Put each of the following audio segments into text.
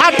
8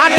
8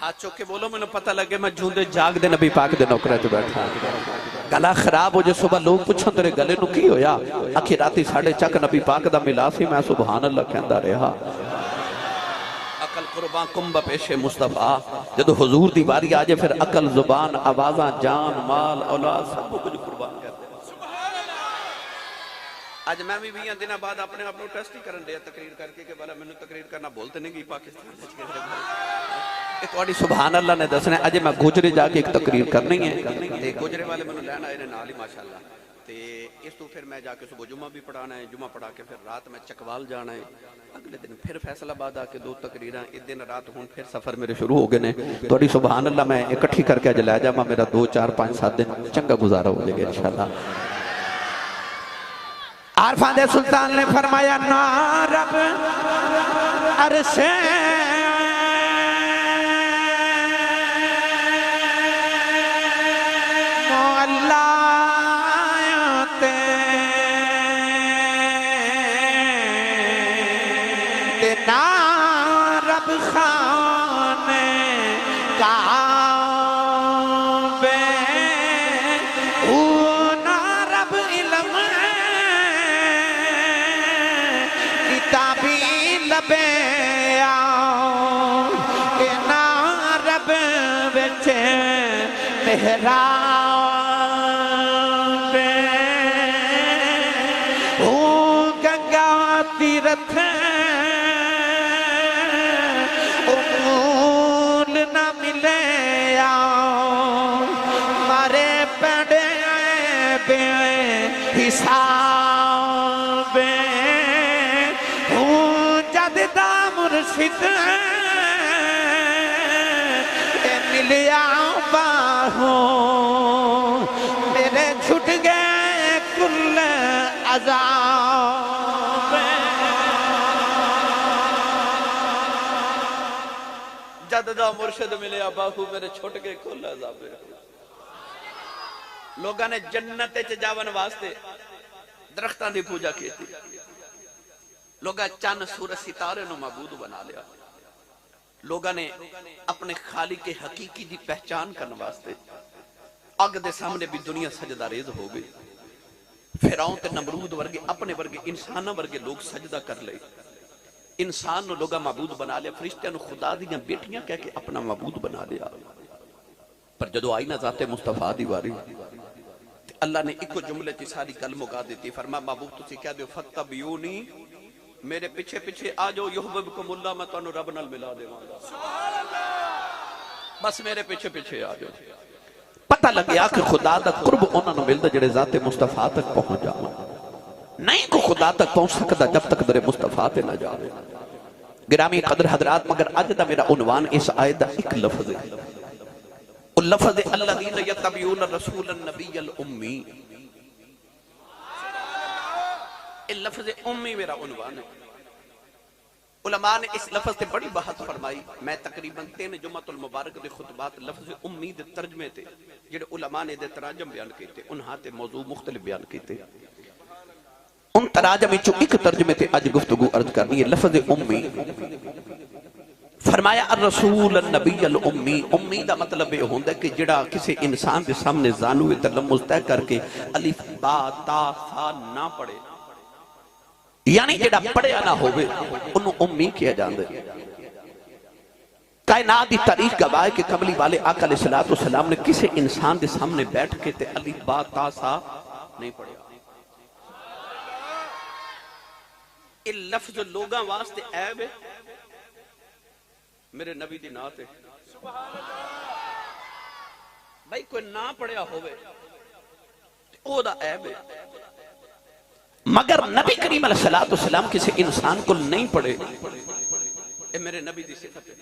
ہاتھ چوک کے بولو میں نے پتہ لگے میں جھوندے جاگ دے نبی پاک دے نوکرے تو بیٹھا گلا خراب ہو جو صبح لوگ پوچھیں تیرے گلے نو کی ہویا اکھی راتی ساڑھے چک نبی پاک دا ملا سی میں سبحان اللہ کہندہ رہا عقل قربان کمبہ پیش مصطفیٰ جدو حضور دی باری آجے پھر عقل زبان آوازاں جان مال اولاد سب کچھ قربان کرتے آج میں بھی دنہ بعد اپنے اپنے ٹیسٹ ہی کرن دیا تقریر کر کے کہ بلا میں نے تقریر کرنا بولتے نہیں گئی پاکستان توڑی سبحان اللہ نے دسنے آج میں گوجرے جا کے ایک تقریر کرنی ہے گوجرے والے میں نے لینا ہے نالی ماشاءاللہ اس تو پھر میں جا کے صبح جمعہ بھی پڑھانا ہے جمعہ پڑھا کے پھر رات میں چکوال جانا ہے اگلے دن پھر فیصلہ آباد آ کے 2 تقریراں اس دن رات ہوں پھر سفر میرے شروع ہو گئے نے توڑی سبحان اللہ میں اکٹھی کر کے اج لے جا میرا 2 4 5 7 دن چنگا گزارا ہو جائے گا انشاءاللہ عارفان دے سلطان نے فرمایا نا رب عرشے مولاتے نا رب خانے کعبے نا رب علم کتابی لبے آؤ کہ نا رب بچے محراب گنگا تیرتھ امول نہ ملے آؤ مارے پڑے بے حساب مرشد ملیا باہوں میرے چھٹ گئے کل عذاب جددہ مرشد ملیا باہوں میرے چھٹ گئے کل عذاب لوگاں نے جنت جاون واسطے درختان دی پوجا کی تھی لوگاں چند سورج ستارے نو معبود بنا لیا لوگاں نے اپنے خالق حقیقی دی پہچان کرنے واسطے اگ دے سامنے بھی دنیا سجدہ ریز ہو گئی فرعون تے نمرود ورگے اپنے ورگے انسانہ ورگے لوگ سجدہ کر لے انسان نو لوگاں معبود بنا لیا فرشتیاں نو خدا دیاں بیٹیاں کہہ کے اپنا معبود بنا لیا پر جدو آئی نہ ذات مصطفیٰ دی واری اللہ نے ایک جملے کی ساری کل مگا دیتی فرما معبود تسی کہہ دیو فتبیونی میرے پیچھے پیچھے آجو یحببکم اللہ میں تانو رب نال ملا دے وانگا بس میرے پیچھے پیچھے آجو پتہ لگیا کہ خدا دا قرب انہوں نے ملتا جڑے ذات مصطفیٰ تک پہنچ جاؤں نہیں کو خدا تک پہنچ سکتا جب تک در مصطفیٰ تے نہ جاؤں گرامی قدر حضرات مگر آج دا میرا عنوان اس آیت دا ایک لفظ ہے اللفظ الذین یتبعون رسول النبی الامی لفظ امی میرا عنوان ہے علماء نے اس لفظ سے بڑی بحث فرمائی میں تقریباً 3 جمعۃ المبارک دے خطبات لفظ امی دے ترجمے تھے جڑے علماء نے دے تراجم بیان کیتے انہاں تے موضوع مختلف بیان کیتے ان تراجم وچوں ایک ترجمے تے اج گفتگو عرض کرنی ہے لفظ امی فرمایا الرسول النبی الامی امی دا مطلب یہ ہوندا ہے کہ جڑا کسی انسان دے سامنے زانو تلمذ طے کر کے الف با تا ثا نہ پڑھے یعنی جڑا پڑھیا نہ ہوئے انہوں امی کیا جاندے کائنات دی تاریخ گواہ ہے کہ قبلی والے آقا علیہ السلام نے کسی انسان دے سامنے بیٹھ کے تے الف با تا ثا نہیں پڑھیا یہ لفظ لوگاں واسطے عیب ہے میرے نبی دی نات ہے بھائی کوئی نہ پڑھیا ہوئے او دا عیب ہے مگر نبی کریم علیہ السلام کسی انسان کو نہیں پڑھے اے میرے نبی دی صفت ہے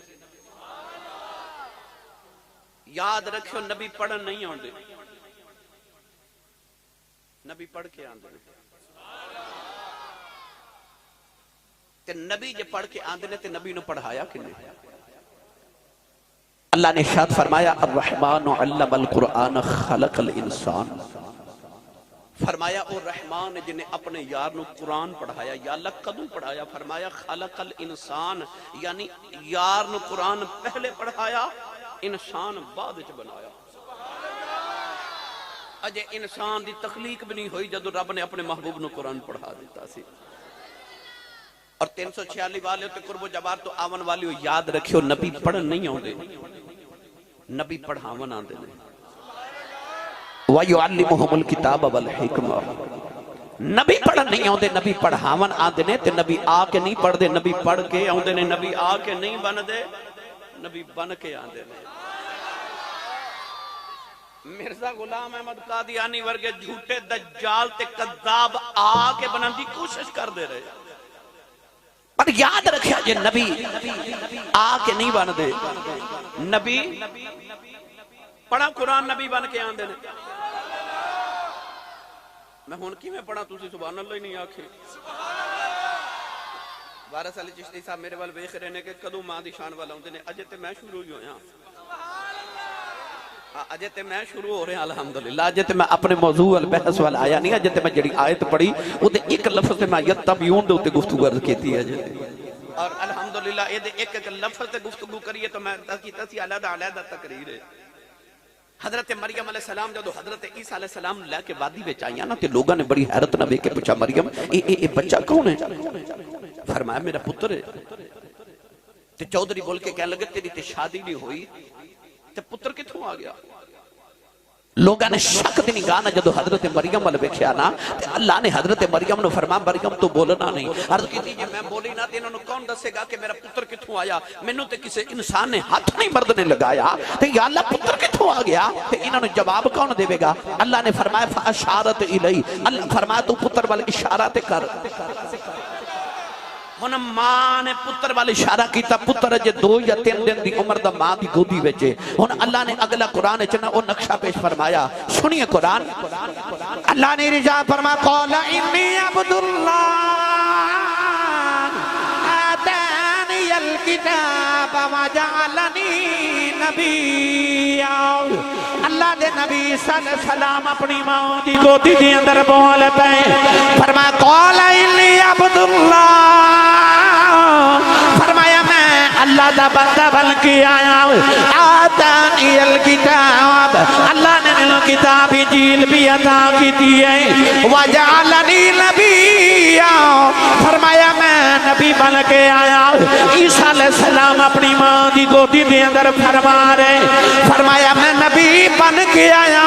یاد رکھو نبی پڑھن نہیں آندے نبی پڑھ کے آندے تے نبی جے پڑھ کے آندے تے نبی نو پڑھایا کنے اللہ نے ارشاد فرمایا الرحمن علم القرآن خلق الانسان فرمایا او رحمان جنہیں اپنے یار نو قرآن پڑھایا یا اللہ کدوں پڑھایا فرمایا خلق الانسان یعنی یار نو قرآن پہلے پڑھایا انسان بعد وچ بنایا اجے انسان دی تخلیق بھی نہیں ہوئی جدو رب نے اپنے محبوب نو قرآن پڑھا دیتا سی اور 346 والے تے قرب و جبار تو آون والیو یاد رکھیو نبی پڑھن نہیں آوندے نبی پڑھاون آندے نے وَيُعَلِّمُهُمُ الْكِتَابَ وَالْحِكْمَةَ نبی پڑھن نہیں آوندے نبی پڑھاون آندے نے تے نبی آ کے نہیں پڑھ دے نبی پڑھ کے آوندے نے نبی آ کے نہیں بن دے نبی بن کے آندے نے مرزا غلام احمد قادیانی ورگے جھوٹے دجال تے کذاب آ کے بنن دی کوشش کر دے رہے پر یاد رکھیا جے نبی آ کے نہیں بن دے نبی پڑھا قرآن نبی بن کے آندے نے میں ہون کی میں پڑھا تُسی سبحان اللہ ہی نہیں آکھے وارث علی چشتی صاحب میرے وال ویکھ رہے نے کہ کدوں ماں دی شان والا ہوندے نے اجے تے میں شروع ہی ہویا اجے تے میں شروع ہو رہے ہیں الحمدللہ اجے تے میں اپنے موضوع البحث والا آیا نہیں اجے تے میں جڑی آیت پڑھی او تے ایک لفظ تے میں یتبعون دے اوتے گفتگو عرض کیتی ہے اور الحمدللہ اے دے ایک لفظ تے گفتگو کریے تو میں کیتا سی علیحدہ تقریر ہے حضرت مریم علیہ السلام جدو حضرت عیسیٰ علیہ السلام لے کے وادی وچ آئیاں نا تے لوگاں نے بڑی حیرت نہ ویکھ کے پوچھا مریم اے بچہ کون ہے فرمایا میرا پتر ہے تے چودھری بول کے کہنے لگے تیری تے شادی نہیں ہوئی تے پتر کتھوں آ گیا لوگاں نے شک دی نگاہ نہ جدو حضرت مریم ول ویکھیا نا تے اللہ نے حضرت مریم نو فرمایا مریم تو بولنا نہیں عرض کیتی جے میں بولی نہ تے انہاں نو کون دسے گا کہ میرا پتر کتھوں آیا مینوں تے کسے انسان نے ہاتھ نہیں مرد نے لگایا تے یا اللہ پتر کتھوں آ گیا تے انہاں نو جواب کون دے گا اللہ نے فرمایا فاشارت الی اللہ فرمایا تو پتر ول اشارہ تے کر ہن ماں نے پتر والے اشارہ کیتا پتر جے 2 یا 3 دن دی عمر دا ماں دی گودی وچ ہن اللہ نے اگلا قرآن وچ نا او نقشہ پیش فرمایا سنیے قرآن اللہ نے ارشاد فرمایا قال انی عبد اللہ آتانی الکتاب وجعلنی نبیا اللہ دے نبی صلی اللہ علیہ وسلم اپنی ماں دی گودی دے اندر بول پے فرمایا قال انی عبد اللہ فرمایا میں اللہ دا بندہ بن کے آیا آتانی الکتاب اللہ نے میرے کتاب انجیل بھی عطا کی دیئے وجعلنی نبیا فرمایا میں نبی بن کے آیا عیسیٰ علیہ السلام اپنی ماں دی گودی دے اندر فرما رہے فرمایا میں نبی بن کے آیا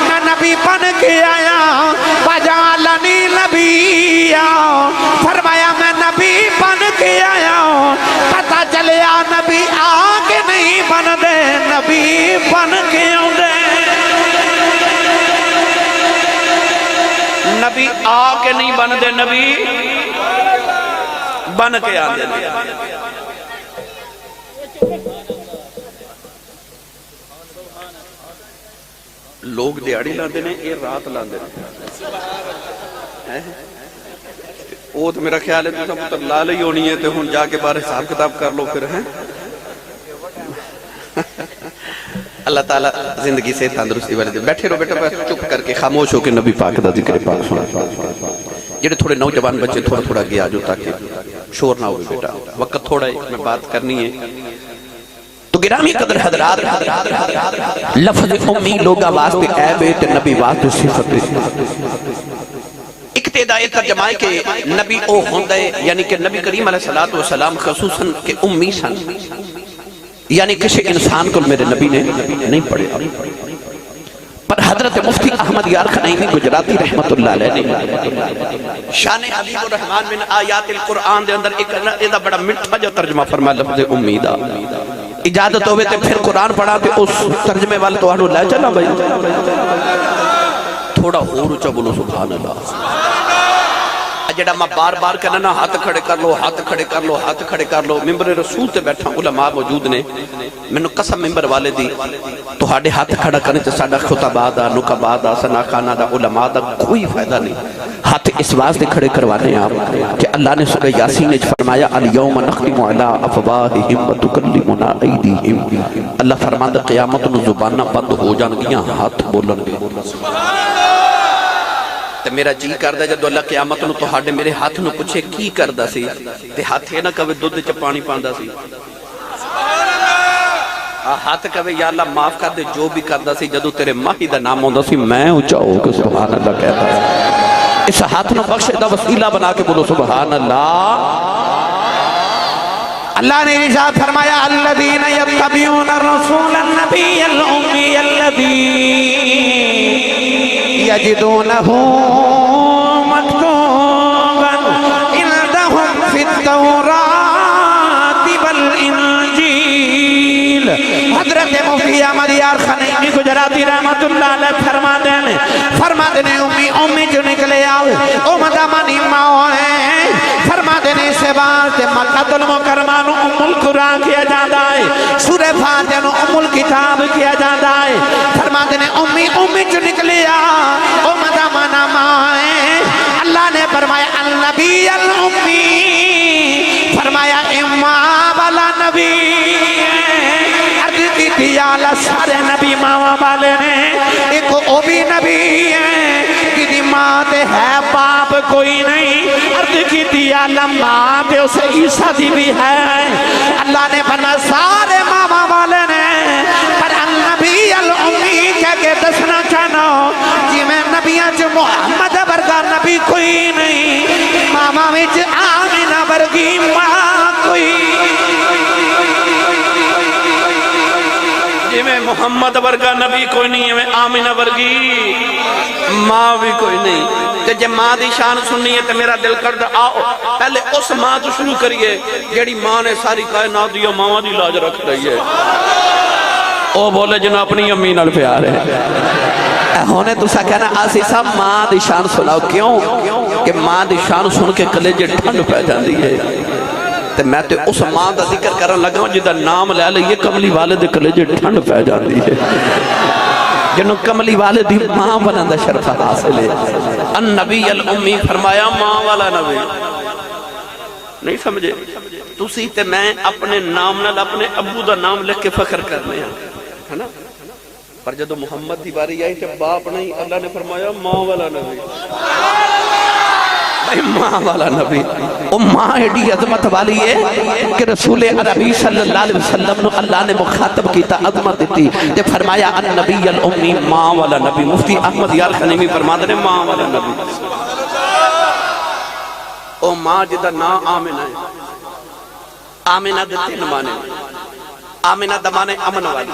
میں نبی بن کے آیا وجعلنی نبیا فرمایا میں نبی بن کے آیا پتہ چلیا نبی آگے نہیں بن دے نبی بن کے آدھے نبی آ کے نہیں بن دے نبی بن کے آدھے لوگ دیاڑی لاندے نے اے رات لاندے نے وہ تو میرا خیال ہے تو سب پتر لال ہی ہونی ہے تو ہن جا کے بارے حساب کتاب کر لو پھر ہیں اللہ تعالیٰ زندگی سے تندرستی والے دے بیٹھے رہو بیٹھے چپ کر کے خاموش ہو کے نبی پاک دا ذکر پاک سنا جڑے تھوڑے نوجوان بچے تھوڑا تھوڑا گیا جو تاکہ شور نہ ہوئے بیٹا وقت تھوڑا ہے میں بات کرنی ہے تو گرامی قدر حضرات لفظ امی لوگا واسطے عیب ہے تے نبی واسطے صفت ہے اقتدائی ترجمہ ہے کہ نبی او ہوندہ ہے یعنی کہ نبی کریم علیہ السلام خصوصاً کہ امی سن یعنی کسی انسان کو میرے نبی نے نہیں پڑھے پر حضرت مفتی احمد یار خنیمی گجراتی رحمت اللہ علیہ نے شان حبیب الرحمن من آیات القرآن دے اندر ایک بڑا مٹھا جو ترجمہ فرمایا لفظ امیدہ اجازت ہوئے تے پھر قرآن پڑھا تے اس ترجمے والے تو آنو لے چلا بھائی تھوڑا اور اچھا بولو سبحان اللہ جڑا میں بار بار کہنا نا ہاتھ کھڑے کر لو ہاتھ کھڑے کر لو ہاتھ کھڑے کر لو ممبر رسول تے بیٹھا علماء موجود نے میں نے قسم ممبر والے دی تو ہاڑے ہاتھ کھڑا کرنے تے ساڑا خطبہ دا نکبہ دا سناخانہ دا علماء دا کوئی فائدہ نہیں ہاتھ اس واسطے کھڑے کروانے آپ کہ اللہ نے سورہ یاسین نے فرمایا الیوم نختم علی افواہہم وتکلمنا ایدیہم اللہ فرماتا قیامت نو زبانہ بند ہو جان گیاں ہاتھ بولن گے تے میرا جی کردہ جدو اللہ قیامت نو تو ہاڑے میرے ہاتھ نو پوچھے کی کردہ سی تے ہاتھ ہے نا کبھی دودھ چا پانی پاندہ سی ہاتھ کہے یا اللہ معاف کر دے جو بھی کردا سی جدو تیرے ماہی دا نام ہوندا سی میں اونچا ہو کے سبحان اللہ کہتا ہے اس ہاتھ نو بخشے دا وسیلہ بنا کے بولو سبحان اللہ اللہ نے ارشاد فرمایا الذین یتبعون الرسول النبی الامی الذی یجدونہ مکتوبا عندہم فی التوراۃ والانجیل حضرت مفتی احمد یار خنیمی گجراتی رحمت اللہ علیہ فرما دینے امی جو نکلے آؤ او مدامانی ماؤں فرما دینے سے بات مکہ المکرمہ نو ام القرآن کیا جاتا ہے سورہ فاتحہ نو ام الکتاب کیا جاتا ہے فرما دینے امی جو نکلے آؤ او مدامانا ماؤں اللہ نے فرمایا النبی الامی فرمایا امام والا نبی اللہ سارے نبی ماں والے نے ایک او بھی نبی ہے کہ ماں تے ہے باپ کوئی نہیں عرض کی دیا ماں تے اسے عیسیٰ دی بھی ہے اللہ نے فرمایا سارے ماں والے نے پر النبی الامی کہہ کے دسنا چاہنا جی میں نبیاں جو محمد برگا نبی کوئی نہیں ماما وچ آمینہ برگی ماں کوئی میں محمد ورگا نبی کوئی نہیں ہے میں آمینہ ورگی ماں بھی کوئی نہیں جب ماں دی شان سننی ہے تو میرا دل کر دا آؤ پہلے اس ماں تو شروع کریے جیڑی ماں نے ساری کائنات دیا ماں دی لاج رکھ رہی ہے او بولے جنہوں اپنی امی نال پیار ہے ہونے تو سا کہنا آسی صاحب ماں دی شان سناؤ کیوں کہ ماں دی شان سن کے کلیجے ٹھنڈ پہ جاندی ہے تے میں تے اس ماں دا ذکر کرن لگا ہوں جدہ نام لے لئیے کملی والے دے کلیجے ٹھنڈ پہ جاندی ہے جنہوں کملی والے دی ماں بنندہ شرف حاصل ہے النبی الامی فرمایا ماں والا نبی نہیں سمجھے تو سی تے میں اپنے نام نال اپنے ابو دا نام لکھ کے فخر کرنے ہیں ہے نا پر جدو محمد دی باری آئی تے باپ نہیں اللہ نے فرمایا ماں والا نبی ماں والا نبی او ماں ایڈی عظمت والی ہے کہ رسول عربی صلی اللہ علیہ وسلم نے اللہ نے مخاطب کیتا عظمت دیتی تے فرمایا النبی الامی ماں والا نبی مفتی احمد یار خنیمی فرما دے ماں والا نبی او ماں جدہ نا آمینہ ہے آمینہ دے تین مانے آمینہ دمانے امن والی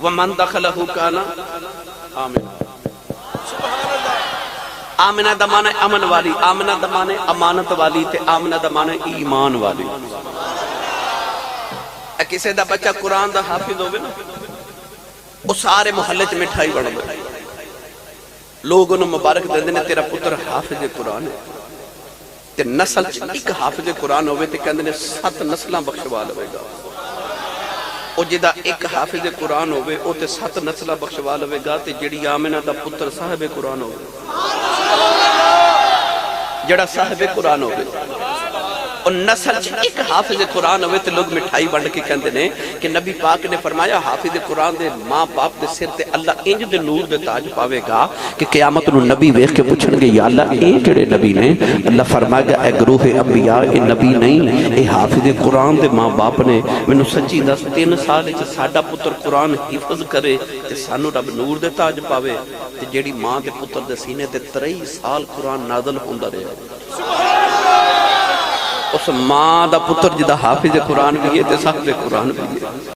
ومن دخلہو کانا آمینہ آمنہ دمانے امن والی آمنہ دمانے امانت والی تے آمنہ دمانے ایمان والی کسے دا بچہ قرآن دا حافظ ہوگے نا وہ سارے محلے چ مٹھائی بڑھ گئے لوگ انہوں مبارک دے دینے تیرا پتر حافظ قرآن ہے تے نسل چ ایک حافظ قرآن ہوئے تے کہندے 7 نسلاں بخشوال ہوئے گا او جدہ ایک حافظ قرآن ہوئے او تے 7 نسلہ بخشوال ہوئے گا تے جڑی آمنہ دا پتر صاحب قرآن ہوئے جڑا صاحب قرآن ہوئے اور نسل ایک حافظ قرآن ہوئے تے لوگ مٹھائی بڑھ کے کہندے نے کہ نبی پاک نے فرمایا حافظ قرآن دے ماں باپ دے سر تے اللہ انج دے نور دے تاج پاوے گا کہ قیامت نو نبی ویکھ کے پوچھن گے یا اللہ اے کیڑے نبی نے اللہ فرمائے گا اے گروہ انبیاء اے نبی نہیں اے حافظ قرآن دے ماں باپ نے مینوں سچی دس 3 سال وچ ساڈا پتر قرآن حفظ کرے تے سانو رب نور دے تاج پاوے تے جیڑی ماں دے پتر دے سینے تے 23 سال قرآن نازل ہوندا رہیا اس ماں دا پتر جدہ حافظ قرآن بھی ہے تے صاحب قرآن بھی ہے